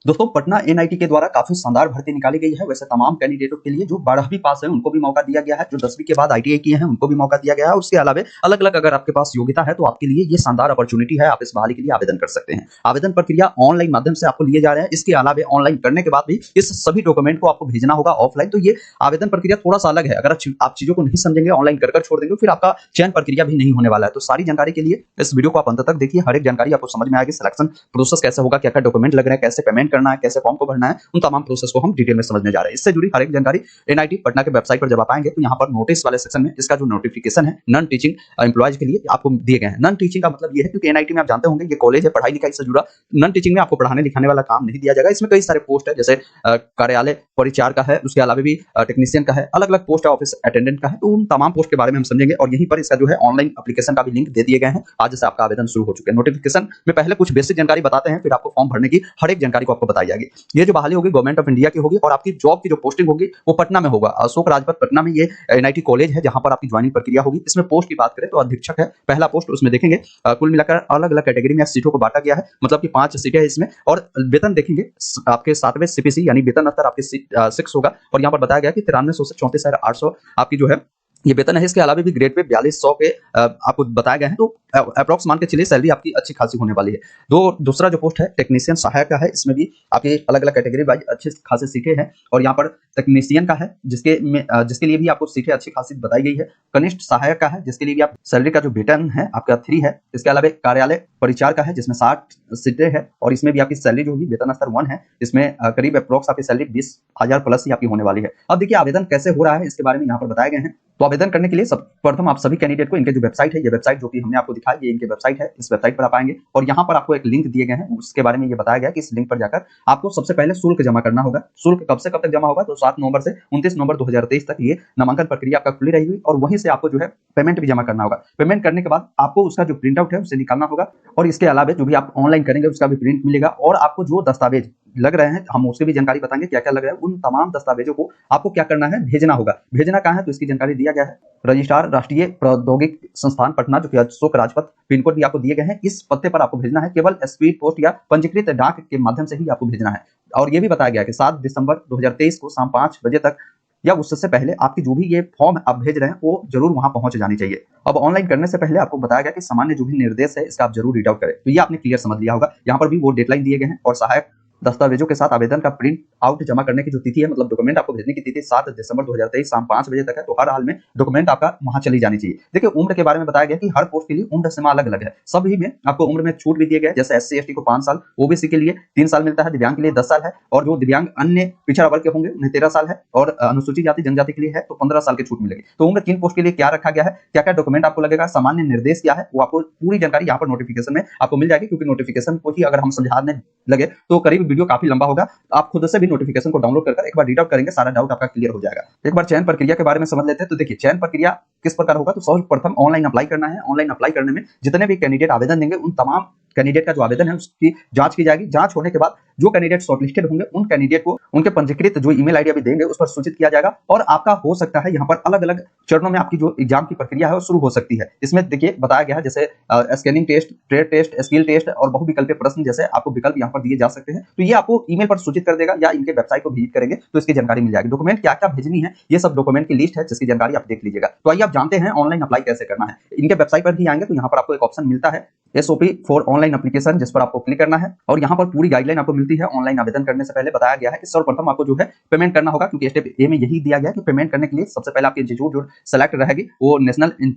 दोस्तों पटना एनआईटी के द्वारा काफी शानदार भर्ती निकाली गई है। वैसे तमाम कैंडिडेटों के लिए जो 12वीं पास है उनको भी मौका दिया गया है, जो 10वीं के बाद आईटीआई किए हैं उनको भी मौका दिया गया है। उसके अलावा अलग अलग अगर आपके पास योग्यता है तो आपके लिए ये शानदार अपॉर्चुनिटी है, आप इस बहाली के लिए आवेदन कर सकते हैं। आवेदन प्रक्रिया ऑनलाइन माध्यम से आपको लिए जा रहे हैं। इसके अलावा ऑनलाइन करने के बाद भी इस सभी डॉक्यूमेंट को आपको भेजना होगा ऑफलाइन। तो ये आवेदन प्रक्रिया थोड़ा सा अलग है। अगर आप चीजों को नहीं समझेंगे, ऑनलाइन कर छोड़ देंगे, फिर आपका चयन प्रक्रिया भी नहीं होने वाला है। तो सारी जानकारी के लिए इस वीडियो को आप अंत तक देखिए, हर एक जानकारी आपको समझ में आएगी। सिलेक्शन प्रोसेस कैसे होगा, क्या क्या डॉक्यूमेंट लग रहे हैं, कैसे पेमेंट करना है, कैसे फॉर्म को भरना है, उन तमाम प्रोसेस को हम डिटेल में समझने जा रहे हैं। इससे जुड़ी हर एक जानकारी एनआईटी पटना के वेबसाइट पर जब आप आएंगे तो यहाँ पर नोटिस वाले सेक्शन में इसका जो नोटिफिकेशन है नॉन टीचिंग एम्प्लॉयज के लिए आपको दिए गए हैं। नॉन टीचिंग का मतलब ये है क्योंकि एनआईटी में आप जानते होंगे ये कॉलेज है, पढ़ाई लिखाई से जुड़ा। नॉन टीचिंग में आपको पढ़ाने लिखाने वाला काम नहीं दिया जाएगा। इसमें कई सारे पोस्ट है, जैसे कार्यालय परिचार का है, उसके अलावा भी टेक्नीशियन का है, अलग अलग पोस्ट है, ऑफिस अटेंडेंट का है। तो उन तमाम पोस्ट के बारे में हम समझेंगे और यहीं पर इसका जो है ऑनलाइन एप्लीकेशन का भी लिंक दे दिए गए हैं। आज से आपका आवेदन शुरू हो चुका है। नोटिफिकेशन में पहले कुछ बेसिक जानकारी बताते हैं, फिर आपको फॉर्म भरने की हर एक जानकारी को आपको बताई जाएगी। ये जो बहाली होगी गवर्नमेंट ऑफ इंडिया की होगी और आपकी जॉब की जो पोस्टिंग होगी वो पटना में होगा। अशोक राजपथ पटना में ये एनआईटी कॉलेज है जहां पर आपकी ज्वाइनिंग प्रक्रिया होगी। इसमें पोस्ट की बात करें तो अधीक्षक है पहला पोस्ट, उसमें देखेंगे कुल मिलाकर अलग अलग कैटेगरी में सीटों को बांटा गया है, मतलब कि 5 सीटें हैं इसमें। और वेतन देखेंगे आपके 7वें सीपीसी यानी वेतन स्तर आपके 6 होगा और यहाँ पर बताया गया कि 9300 से 34,800 आपकी जो है ये वेतन है। इसके अलावा भी ग्रेड पे 4200 के आपको बताया गया है। तो अप्रॉक्स मान के चलिए सैलरी आपकी अच्छी खासी होने वाली है। दूसरा जो पोस्ट है टेक्नीशियन सहायक का है। इसमें भी आपके अलग अलग कैटेगरी वाइज अच्छी खासी सीटें हैं और यहाँ पर टेक्नीशियन का है जिसके लिए भी आपको सीटें अच्छी खासी बताई गई है। कनिष्ठ सहायक का है जिसके लिए भी आप सैलरी का जो वेतन है आपका 3 है। इसके अलावा कार्यालय परिचार का है जिसमें 60 सीटें है और इसमें भी आपकी सैलरी जो होगी वेतन स्तर 1 है। इसमें करीब अप्रॉक्स आपकी सैलरी 20,000 प्लस ही आपकी होने वाली है। अब देखिए आवेदन कैसे हो रहा है इसके बारे में यहाँ पर बताए गए हैं। तो आवेदन करने के लिए प्रथम आप सभी कैंडिडेट को इनके जो वेबसाइट है, ये वेबसाइट जो कि हमने आपको दिखाई, ये इनके वेबसाइट है। इस वेबसाइट पर आप आएंगे और यहाँ पर आपको एक लिंक दिए गए हैं, उसके बारे में ये बताया गया कि इस लिंक पर जाकर आपको सबसे पहले शुल्क जमा करना होगा। शुल्क कब से कब तक जमा होगा? तो 7 नवंबर से 29 नवंबर 2023 तक ये नामांकन प्रक्रिया आपका खुली रहेगी और वहीं से आपको जो है पेमेंट भी जमा करना होगा। पेमेंट करने के बाद आपको उसका जो प्रिंट आउट है उसे निकालना होगा और इसके अलावा जो भी आप ऑनलाइन करेंगे उसका भी प्रिंट मिलेगा और आपको जो दस्तावेज लग रहे हैं हम उसकी भी जानकारी बताएंगे क्या क्या लग रहा है। उन तमाम दस्तावेजों को आपको क्या करना है, भेजना होगा। भेजना कहाँ है तो इसकी जानकारी दिया गया है। रजिस्ट्रार राष्ट्रीय प्रौद्योगिक संस्थान पटना जो कि अशोक राजपथ, पिन कोड भी आपको दिए गए हैं। इस पते पर आपको भेजना है। केवल स्पीड पोस्ट या पंजीकृत डाक के माध्यम से ही आपको भेजना है। और ये भी बताया गया कि 7 दिसंबर 2023 को शाम 5 बजे तक या उससे पहले आपकी जो भी ये फॉर्म आप भेज रहे हैं वो जरूर वहां पहुंच जानी चाहिए। अब ऑनलाइन करने से पहले आपको बताया गया कि सामान्य जो भी निर्देश है इसका आप जरूर रीड आउट करें। तो ये आपने क्लियर समझ लिया होगा। यहाँ पर भी वो डेडलाइन दिए गए हैं और सहायक दस्तावेजों के साथ आवेदन का प्रिंट आउट जमा करने की जो तिथि है, मतलब डॉक्यूमेंट आपको भेजने की तिथि 7 दिसंबर 2023 शाम 5 बजे तक है। तो हर हाल में डॉक्यूमेंट आपका वहां चली जानी चाहिए। देखिए उम्र के बारे में बताया गया कि हर पोस्ट के लिए उम्र सीमा अलग अलग है। सभी में आपको उम्र में छूट भी दिए गए, जैसे SC ST को 5 साल, ओबीसी के लिए 3 साल मिलता है, दिव्यांग के लिए 10 साल है और जो दिव्यांग अन्य पिछड़ा वर्ग के होंगे उन्हें 13 साल है और अनुसूचित जाति जनजाति के लिए है तो 15 साल की छूट मिलेगी। तो उम्र 3 पोस्ट के लिए क्या रखा गया है, क्या क्या डॉक्यूमेंट आपको लगेगा, सामान्य निर्देश क्या है, वो आपको पूरी जानकारी यहाँ पर नोटिफिकेशन में आपको मिल जाएगी। क्योंकि नोटिफिकेशन को ही अगर हम समझाने लगे तो करीब वीडियो काफी लंबा होगा। आप खुद से भी नोटिफिकेशन को डाउनलोड कर एक बार रीड आउट करेंगे, सारा डाउट आपका क्लियर हो जाएगा। एक बार चयन प्रक्रिया के बारे में समझ लेते हैं। तो देखिए चयन प्रक्रिया किस प्रकार होगा। तो सर्वप्रथम ऑनलाइन अप्लाई करना है। ऑनलाइन अप्लाई करने में जितने भी कैंडिडेट आवेदन देंगे उन तमाम कैंडिडेट का जो आवेदन है उसकी जांच की जाएगी। जांच होने के बाद जो कैंडिडेट शॉर्टलिस्टेड होंगे उन कैंडिडेट को उनके पंजीकृत जो ईमेल आईडी अभी देंगे उस पर सूचित किया जाएगा और आपका हो सकता है यहाँ पर अलग अलग चरणों में आपकी जो एग्जाम की प्रक्रिया है वो शुरू हो सकती है। इसमें देखिए बताया गया है जैसे scanning test, trade test, skill test और बहुविकल्पीय प्रश्न जैसे आपको विकल्प यहाँ पर दिए जा सकते हैं। तो ये आपको ईमेल पर सूचित कर देगा या इनके वेबसाइट को विजिट करेंगे तो इसकी जानकारी मिल जाएगी। डॉक्यूमेंट क्या क्या भेजनी है ये सब डॉक्यूमेंट की लिस्ट है जिसकी जानकारी आप देख लीजिएगा। तो आइए आप जानते हैं ऑनलाइन अप्लाई कैसे करना है। इनके वेबसाइट पर भी आएंगे तो यहाँ पर आपको एक ऑप्शन मिलता है SOP फॉर ऑनलाइन एप्लीकेशन, जिस पर आपको क्लिक करना है और यहाँ पर पूरी गाइडलाइन आपको मिलती है। ऑनलाइन आवेदन करने से पहले बताया गया है कि सर्वप्रथम आपको जो है पेमेंट करना होगा, क्योंकि स्टेप ए में यही दिया गया है कि पेमेंट करने के लिए सबसे पहले आपकी इंस्टीट्यूट जो सेलेक्ट रहेगी वो national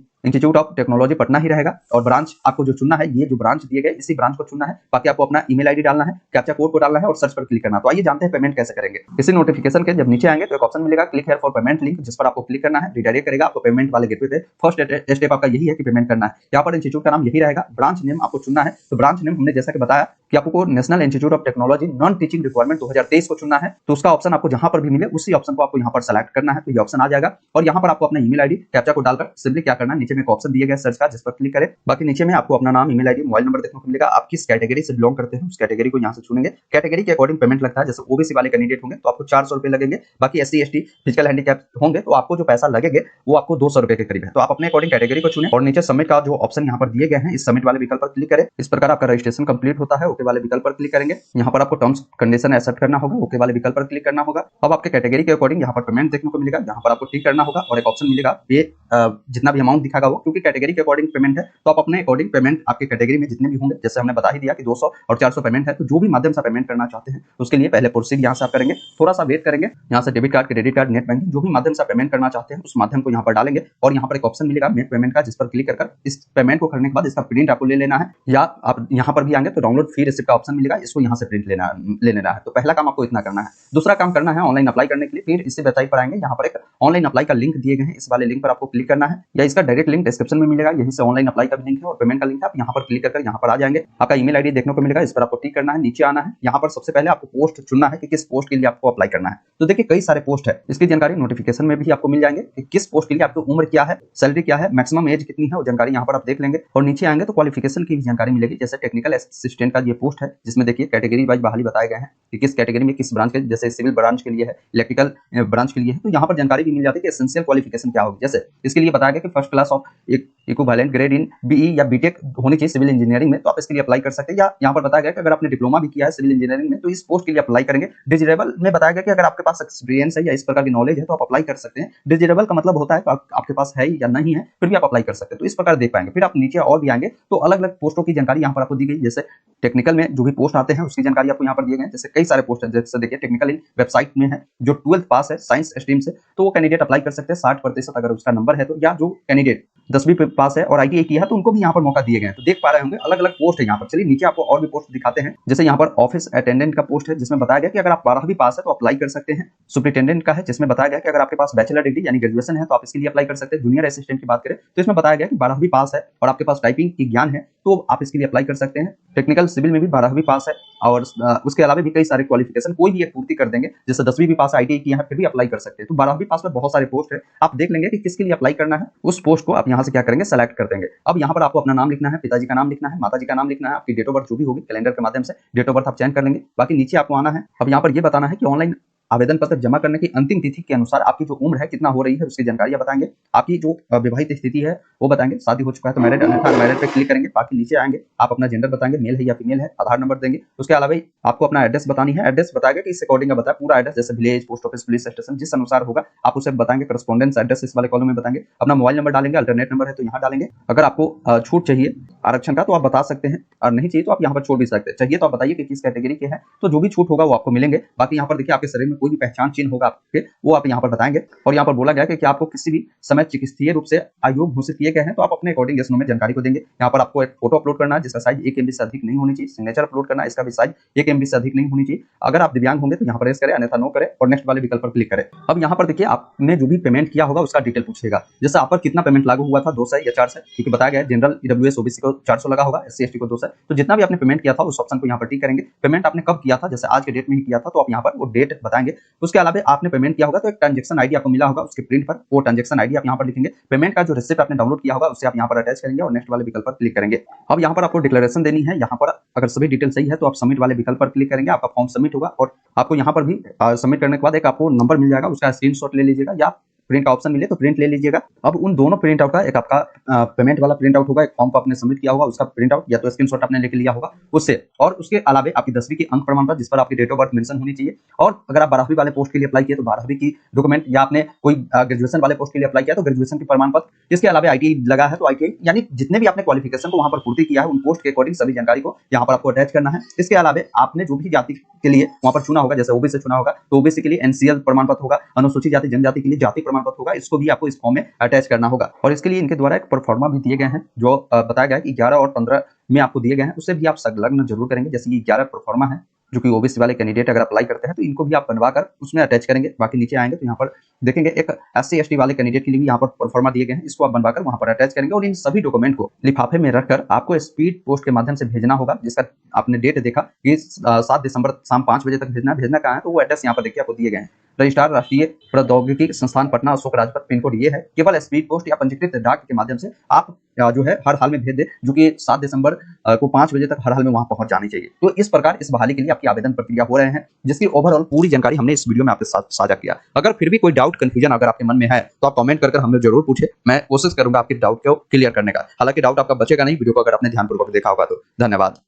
institute of technology Patna ही रहेगा और ब्रांच आपको जो चुनना है, ये जो ब्रांच दिए गए इसी ब्रांच को चुनना है। बाकी आपको अपना ईमेल आईडी डालना है, कैप्चा कोड को डालना है और सर्च पर क्लिक करना है। तो आइए जानते हैं पेमेंट कैसे करेंगे। इसी नोटिफिकेशन के जब नीचे आएंगे तो एक ऑप्शन मिलेगा click here for payment link, जिस पर आपको क्लिक करना है, रिडायरेक्ट करेगा आपको पेमेंट वाले गेटवे पे। फर्स्ट स्टेप आपका यही है कि पेमेंट करना है। यहाँ पर इंस्टीट्यूट का नाम यही रहेगा, ब्रांच नेम आपको चुनना है। तो ब्रांच नेम हमने जैसा कि बताया कि आपको national institute of technology non teaching requirement 2023 को चुनना है। तो उसका ऑप्शन आपको जहां पर भी मिले उसी ऑप्शन को आपको यहाँ पर सेलेक्ट करना है। तो ये ऑप्शन आ जाएगा और यहाँ पर आपको अपना ईमेल आईडी कैप्चा को डालकर सिंपली क्या करना है, नीचे में एक ऑप्शन दिया गया सर्च का, जिस पर क्लिक करें। बाकी नीचे में आपको अपना नाम, ईमेल आईडी, मोबाइल नंबर देखने को मिलेगा। आप किस कैटेगरी से बिलोंग करते हैं उस कैटेगरी को यहाँ से चुनेंगे। कैटेगरी के अकॉर्डिंग पेमेंट लगता है। जैसे ओबीसी वाले कैंडिडेट होंगे तो आपको 400 रुपए लगेंगे। बाकी SC ST फिजिकल हैंडीकैप होंगे तो आपको जो पैसा लगेंगे वो आपको 200 रुपए के करीब है। तो आप अपने अकॉर्डिंग कैटेगरी को चुने और नीचे सबमिट का जो ऑप्शन यहाँ पर दिए गए हैं इस सबमिट वाले विकल्प पर क्लिक करें। इस प्रकार आपका रजिस्ट्रेशन कंप्लीट होता है। ओके वाले विकल्प पर क्लिक करेंगे। यहाँ पर आपको टर्म्स कंडीशन एक्सेप्ट करना होगा, ओके वाले विकल्प पर क्लिक करना होगा। अब आपके कैटेगरी के अकॉर्डिंग यहाँ पर पेमेंट देखने को मिलेगा, यहाँ पर आपको टिक करना होगा और एक ऑप्शन मिलेगा पे जितना भी अमाउंट दिखागा वो, क्योंकि कैटेगरी के अकॉर्डिंग पेमेंट है तो आप अपने अकॉर्डिंग पेमेंट आपके कैटेगरी में जितने भी होंगे, जैसे हमने बता ही दिया कि 200 और 400 पेमेंट है, तो जो भी माध्यम से पेमेंट करना चाहते हैं उसके लिए पहले प्रोसीड यहाँ से आप करेंगे, थोड़ा सा वेट करेंगे, यहाँ से debit card, credit card, net banking जो भी माध्यम से पेमेंट करना चाहते हैं उस माध्यम को यहाँ पर डालेंगे और यहाँ पर एक ऑप्शन मिलेगा मेक पेमेंट का, जिस पर क्लिक कर इस पेमेंट को करने के बाद इसका प्रिंट आपको ले लेना है, या आप यहाँ पर भी आएंगे तो डाउनलोड फ्री रिसिप्ट का ऑप्शन मिलेगा, इसको यहाँ से प्रिंट ले लेना है। तो पहला काम आपको इतना करना है। दूसरा काम करना है ऑनलाइन अप्लाई करने के लिए, फिर इसी वेबसाइट पर आएंगे, यहाँ पर एक ऑनलाइन अप्लाई का लिंक दिए गए हैं, इस वाले लिंक पर आपको क्लिक करना है या इसका डायरेक्ट लिंक डिस्क्रिप्शन में मिलेगा, यहीं से ऑनलाइन अप्लाई का भी लिंक है और पेमेंट का लिंक है। आप यहाँ पर क्लिक कर यहाँ पर आ जाएंगे, आपका ईमेल आईडी देखने को मिलेगा, इस पर आपको टिक करना है, नीचे आना है, यहाँ पर सबसे पहले आपको पोस्ट चुनना है कि किस पोस्ट के लिए आपको अप्लाई करना है। तो देखिए कई सारे पोस्ट है, इसकी जानकारी नोटिफिकेशन में भी आपको मिल जाएंगे कि किस पोस्ट के लिए आपकी उम्र क्या है, सैलरी क्या है, मैक्सिमम एज कितनी है, वो जानकारी यहाँ पर आप देख लेंगे। और नीचे आएंगे तो क्वालिफिकेशन की भी जानकारी मिलेगी, जैसे टेक्निकल असिस्टेंट का ये पोस्ट है, जिसमें देखिए कैटेगरी वाइज बहाली बताए गए हैं कि किस कैटेगरी में किस ब्रांच के, जैसे सिविल ब्रांच के लिए है, इलेक्ट्रिकल ब्रांच के लिए है, तो यहाँ पर जानकारी भी मिल जाती है कि एसेंशियल क्वालिफिकेशन क्या होगी। जैसे इसके लिए बताया गया कि first class of equivalent grade in BE या बीटेक होनी चाहिए सिविल इंजीनियरिंग में, तो आप इसके लिए अप्लाई कर सकते हैं। या यहाँ पर बताया गया कि अगर आपने डिप्लोमा भी किया है सिविल इंजीनियरिंग में तो इस पोस्ट के लिए अप्लाई करेंगे। डिजिटेबल में बताया गया कि अगर आपके पास एक्सपीरियंस है या इस प्रकार की नॉलेज है तो आप अप्लाई कर सकते हैं। डिजिटेबल का मतलब होता है तो आपके पास है या नहीं है फिर भी आप अप्लाई कर सकते हैं, तो इस प्रकार देख पाएंगे। फिर आप नीचे और भी आएंगे तो अलग अलग पोस्टों की जानकारी यहाँ पर आपको दी गई, जैसे टेक्निकल में जो भी पोस्ट आते हैं उसकी जानकारी आपको यहाँ पर दिए गए, जैसे कई सारे पोस्ट है, जैसे देखिए टेक्निकल इन वेबसाइट में है जो 12th पास है साइंस स्ट्रीम से तो वो कैंडिडेट अप्लाई कर सकते हैं 60% अगर उसका नंबर है तो, या जो कैंडिडेट 10वीं पास है और ITI किया है तो उनको भी यहाँ पर मौका दिए गए हैं। तो देख पा रहे होंगे अलग अलग पोस्ट है यहाँ पर। चलिए नीचे आपको और भी पोस्ट दिखाते हैं, जैसे यहाँ पर ऑफिस अटेंडेंट का पोस्ट है जिसमें बताया गया कि अगर आप 12वीं पास है तो अप्लाई कर सकते हैं। सुपरिटेंडेंट का है जिसमें बताया गया कि अगर आपके पास बैचलर डिग्री यानी ग्रेजुएशन है तो आप इसके लिए अप्लाई कर सकते हैं। जूनियर असिस्टेंट की बात करें तो इसमें बताया गया कि 12वीं पास है और आपके पास टाइपिंग की ज्ञान है तो आप इसके लिए अप्लाई कर सकते हैं। टेक्निकल सिविल में भी 12वीं पास है और उसके अलावा भी कई सारे क्वालिफिकेशन कोई भी एक पूर्ति कर देंगे, जैसे 10वीं भी पास ITI किया है फिर भी अप्लाई कर सकते हैं। तो 12वीं पास में बहुत सारे पोस्ट है, आप देख लेंगे कि किसके लिए अप्लाई करना है, उस पोस्ट को आप यहाँ से क्या करेंगे सेलेक्ट कर देंगे। अब यहाँ पर आपको अपना नाम लिखना है, पिताजी का नाम लिखना है, माताजी का नाम लिखना है, आपकी डेट ऑफ बर्थ जो भी होगी कैलेंडर के माध्यम से डेट ऑफ बर्थ आप चयन कर लेंगे। बाकी नीचे आपको आना है। अब यहाँ पर ये बताना है कि ऑनलाइन आवेदन पत्र जमा करने की अंतिम तिथि के अनुसार आपकी जो उम्र है कितना हो रही है उसकी जानकारी बताएंगे। आपकी जो विवाहित स्थिति है वो बताएंगे, शादी हो चुका है तो मैरिड, अन्यथा मैरिड पे क्लिक करेंगे। बाकी नीचे आएंगे आप अपना जेंडर बताएंगे, मेल है या फीमेल है, आधार नंबर देंगे। उसके अलावा आपको अपना एड्रेस बतानी है, एड्रेस बताएगा कि इस अकॉर्डिंग बताया पूरा एड्रेस, जैसे village, post office, police station जिस अनुसार होगा आप उसे बताएंगे। करस्पॉन्डेंस एड्रेस इस वाले कॉलम में बताएंगे। अपना मोबाइल नंबर डालेंगे, अल्टरनेट नंबर है तो यहाँ डालेंगे। अगर आपको छूट चाहिए आरक्षण का तो आप बता सकते हैं और नहीं चाहिए तो आप यहाँ पर छोड़ भी सकते हैं। चाहिए तो आप बताइए कि किस कैटेगरी के हैं, तो जो भी छूट होगा वो आपको मिलेंगे। बाकी यहाँ पर देखिए आपके शरीर में कोई भी पहचान चिन्ह होगा आपके, वो आप यहाँ पर बताएंगे। और यहाँ पर बोला गया कि आपको किसी भी समय चिकित्सीय रूप से अयोग्य घोषित किए गए हैं तो आप अपने अकॉर्डिंग यस नो में जानकारी को देंगे। यहाँ पर आपको एक फोटो अपलोड करना है जिसका साइज 1 MB से अधिक नहीं होनी चाहिए। सिग्नेचर अपलोड करना है, इसका भी साइज 1 MB से अधिक नहीं होनी चाहिए। अगर आप दिव्यांग होंगे तो यहाँ पर यस करें, अन्यथा नो करें और नेक्स्ट वाले विकल्प पर क्लिक करें। अब यहाँ पर देखिए आपने जो भी पेमेंट किया होगा उसका डिटेल पूछेगा, जैसे आप पर कितना पेमेंट लागू हुआ था, 200 या 400, क्योंकि बताया गया जनरल EWS OBC को 400 लगा होगा, SC ST को 200। तो जितना भी आपने पेमेंट किया था उस ऑप्शन को यहाँ पर टिक करेंगे। पेमेंट आपने कब किया था, जैसे आज के डेट में ही किया था तो आप यहाँ पर वो डेट बताएंगे। उसके अलावा आपने पेमेंट किया होगा तो एक ट्रांजेक्शन आईडी आपको मिला होगा, उसके प्रिंट पर वो ट्रांजेक्शन आईडी आप यहाँ पर लिखेंगे। पेमेंट का जो रिसिप्ट आपने डाउनलोड किया होगा उससे आप यहाँ पर अटैच करेंगे और नेक्स्ट वाले विकल्प पर क्लिक करेंगे। अब यहाँ पर आपको डिक्लेरेशन देनी है। यहाँ पर अगर सभी डिटेल सही है तो आप सबमिट वाले विकल्प पर क्लिक करेंगे, आपका फॉर्म सबमिट होगा और आपको यहाँ पर भी सबमिट करने के बाद एक आपको नंबर मिल जाएगा, उसका स्क्रीनशॉट ले लीजिएगा या प्रिंट का ऑप्शन मिले तो प्रिंट ले लीजिएगा। अब उन दोनों प्रिंट आउट का एक आपका पेमेंट वाला प्रिंट आउट होगा, एक फॉर्म को आपने सबमिट किया होगा उसका प्रिंट आउट या तो स्क्रीनशॉट आपने लेके लिया होगा उससे, और उसके अलावा आपकी 10वीं की अंक प्रमाण पत्र जिस पर आपकी डेट ऑफ बर्थ मेंशन होनी चाहिए। और अगर आप 12वीं वाले पोस्ट के लिए अप्लाई किए तो 12वीं की डॉक्यूमेंट, या आपने कोई ग्रेजुएशन वाले पोस्ट के लिए अप्लाई किया तो ग्रेजुएशन की प्रमाण पत्र। इसके अलावा ITI लगा है तो ITI, यानी जितने भी आपने क्वालिफिकेशन को वहां पर पूर्ति किया है उन पोस्ट के अकॉर्डिंग सभी जानकारी को यहाँ पर आपको अटैच करना है। इसके अलावा आपने जो भी जाति के लिए वहां पर चुना होगा, जैसे OBC चुना होगा तो OBC के लिए NCL प्रमाण पत्र होगा, अनुसूचित जाति जनजाति के लिए जाति प्रमाण पत्र होगा, इसको भी आपको इस फॉर्म में अटैच करना होगा। और इसके लिए इनके द्वारा एक परफॉर्मा भी दिए गए हैं जो बताया गया है कि 11 और 15 में आपको दिए गए हैं, उससे भी आप संलग्न जरूर करेंगे। जैसे ये 11 परफॉर्मा है जो कि OBC वाले कैंडिडेट अगर अप्लाई करते हैं तो इनको भी आप बनवाकर उसमें अटैच करेंगे। बाकी नीचे आएंगे तो यहाँ पर देखेंगे एक SC ST वाले कैंडिडेट के लिए भी यहाँ पर परफॉर्मा दिए गए हैं, इसको आप बनवाकर वहां पर अटैच करेंगे। और इन सभी डॉक्यूमेंट को लिफाफे में रखकर आपको स्पीड पोस्ट के माध्यम से भेजना होगा, जिसका आपने डेट देखा कि 7 दिसंबर शाम 5 बजे तक भेजना कहाँ है तो वो एड्रेस यहाँ पर देखिए आपको दिए गए हैं। रजिस्ट्रार राष्ट्रीय प्रौद्योगिकी संस्थान पटना, अशोक राजपथ, पिन कोड ये है। केवल स्पीड पोस्ट या पंजीकृत डाक के माध्यम से आप जो है हर हाल में भेज दे, जो कि 7 दिसंबर को 5 बजे तक हर हाल में वहां पहुंच जानी चाहिए। तो इस प्रकार इस बहाली के लिए आपकी आवेदन प्रक्रिया हो रहे हैं, जिसकी ओवरऑल पूरी जानकारी हमने इस वीडियो में आपके साथ साझा किया। अगर फिर भी कोई डाउट कंफ्यूजन अगर आपके मन में है तो आप कमेंट कर हमें जरूर पूछे, मैं कोशिश करूंगा आपके डाउट को क्लियर करने का। हालांकि डाउट आपका बचेगा नहीं वीडियो को अगर आपने ध्यानपूर्वक देखा होगा तो। धन्यवाद।